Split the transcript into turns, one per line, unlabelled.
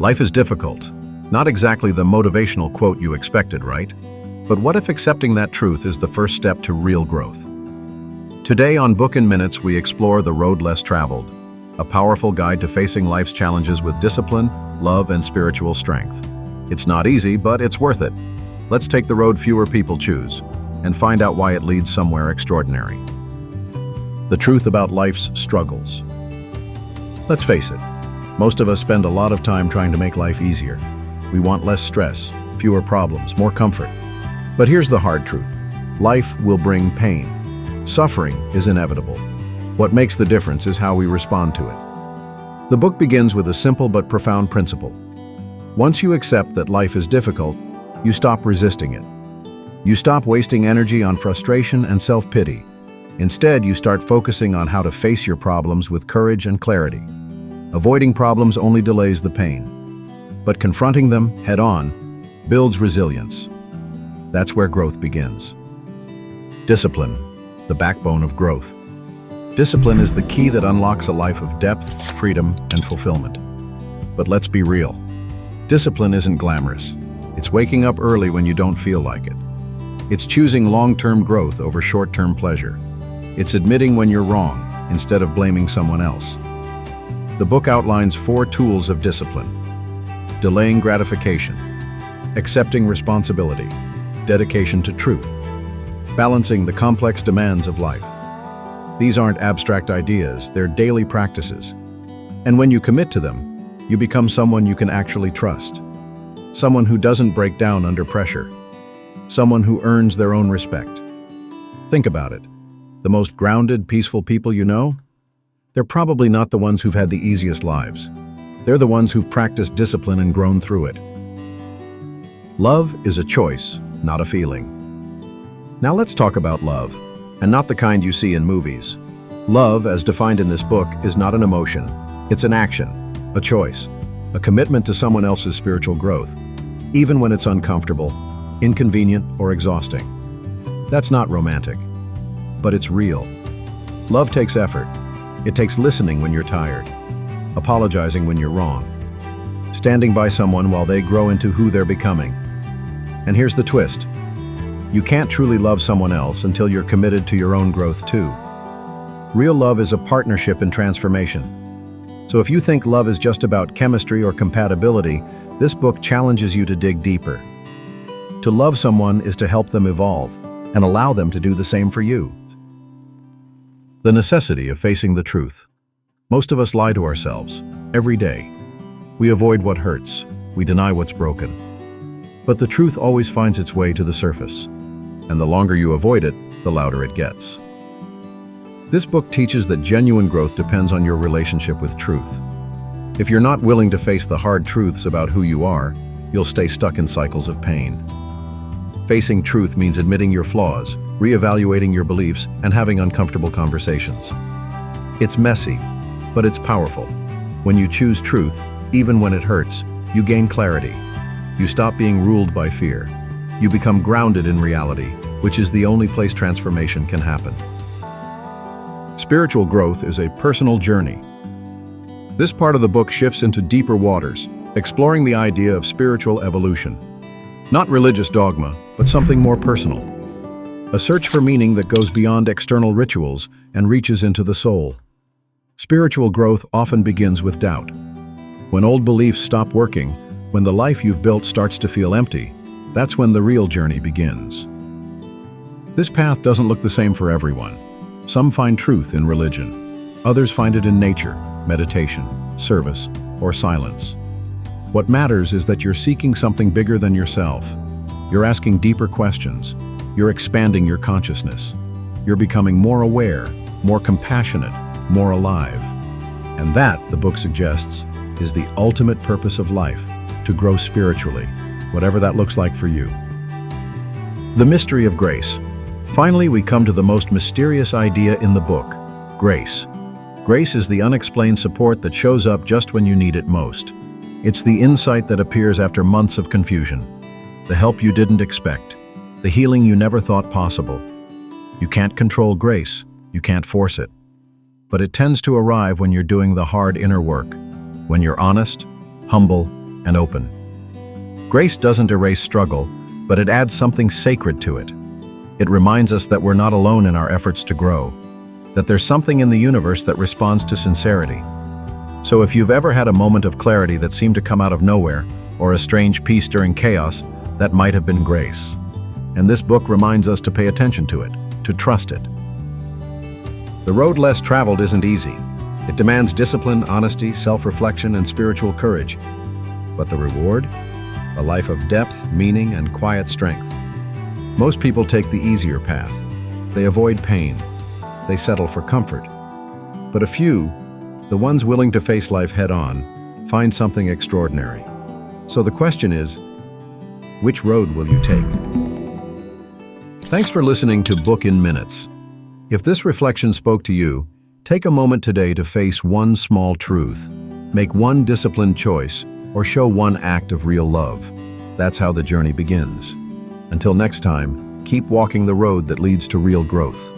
Life is difficult. Not exactly the motivational quote you expected, right? But what if accepting that truth is the first step to real growth? Today on Book in Minutes, we explore The Road Less Traveled, a powerful guide to facing life's challenges with discipline, love, and spiritual strength. It's not easy, but it's worth it. Let's take the road fewer people choose and find out why it leads somewhere extraordinary. The truth about life's struggles. Let's face it, most of us spend a lot of time trying to make life easier. We want less stress, fewer problems, more comfort. But here's the hard truth. Life will bring pain. Suffering is inevitable. What makes the difference is how we respond to it. The book begins with a simple but profound principle. Once you accept that life is difficult, you stop resisting it. You stop wasting energy on frustration and self-pity. Instead, you start focusing on how to face your problems with courage and clarity. Avoiding problems only delays the pain, but confronting them head-on builds resilience. That's where growth begins. Discipline, the backbone of growth. Discipline is the key that unlocks a life of depth, freedom, and fulfillment. But let's be real. Discipline isn't glamorous. It's waking up early when you don't feel like it. It's choosing long-term growth over short-term pleasure. It's admitting when you're wrong instead of blaming someone else. The book outlines 4 tools of discipline: delaying gratification, accepting responsibility, dedication to truth, balancing the complex demands of life. These aren't abstract ideas, they're daily practices. And when you commit to them, you become someone you can actually trust. Someone who doesn't break down under pressure. Someone who earns their own respect. Think about it. The most grounded, peaceful people you know? They're probably not the ones who've had the easiest lives. They're the ones who've practiced discipline and grown through it. Love is a choice, not a feeling. Now let's talk about love, and not the kind you see in movies. Love, as defined in this book, is not an emotion. It's an action, a choice, a commitment to someone else's spiritual growth, even when it's uncomfortable, inconvenient, or exhausting. That's not romantic, but it's real. Love takes effort. It takes listening when you're tired, apologizing when you're wrong, standing by someone while they grow into who they're becoming. And here's the twist. You can't truly love someone else until you're committed to your own growth too. Real love is a partnership in transformation. So if you think love is just about chemistry or compatibility, this book challenges you to dig deeper. To love someone is to help them evolve and allow them to do the same for you. The necessity of facing the truth. Most of us lie to ourselves every day. We avoid what hurts. We deny what's broken. But the truth always finds its way to the surface. And the longer you avoid it, the louder it gets. This book teaches that genuine growth depends on your relationship with truth. If you're not willing to face the hard truths about who you are, you'll stay stuck in cycles of pain. Facing truth means admitting your flaws, reevaluating your beliefs, and having uncomfortable conversations. It's messy, but it's powerful. When you choose truth, even when it hurts, you gain clarity. You stop being ruled by fear. You become grounded in reality, which is the only place transformation can happen. Spiritual growth is a personal journey. This part of the book shifts into deeper waters, exploring the idea of spiritual evolution. Not religious dogma, but something more personal. A search for meaning that goes beyond external rituals and reaches into the soul. Spiritual growth often begins with doubt. When old beliefs stop working, when the life you've built starts to feel empty, that's when the real journey begins. This path doesn't look the same for everyone. Some find truth in religion. Others find it in nature, meditation, service, or silence. What matters is that you're seeking something bigger than yourself. You're asking deeper questions. You're expanding your consciousness. You're becoming more aware, more compassionate, more alive. And that, the book suggests, is the ultimate purpose of life, to grow spiritually, whatever that looks like for you. The mystery of grace. Finally, we come to the most mysterious idea in the book, grace. Grace is the unexplained support that shows up just when you need it most. It's the insight that appears after months of confusion, the help you didn't expect, the healing you never thought possible. You can't control grace, you can't force it. But it tends to arrive when you're doing the hard inner work, when you're honest, humble, and open. Grace doesn't erase struggle, but it adds something sacred to it. It reminds us that we're not alone in our efforts to grow, that there's something in the universe that responds to sincerity. So if you've ever had a moment of clarity that seemed to come out of nowhere, or a strange peace during chaos, that might have been grace. And this book reminds us to pay attention to it, to trust it. The road less traveled isn't easy. It demands discipline, honesty, self-reflection, and spiritual courage. But the reward? A life of depth, meaning, and quiet strength. Most people take the easier path. They avoid pain. They settle for comfort. But a few, the ones willing to face life head-on, find something extraordinary. So the question is, which road will you take? Thanks for listening to Book in Minutes. If this reflection spoke to you, take a moment today to face one small truth, make one disciplined choice, or show one act of real love. That's how the journey begins. Until next time, keep walking the road that leads to real growth.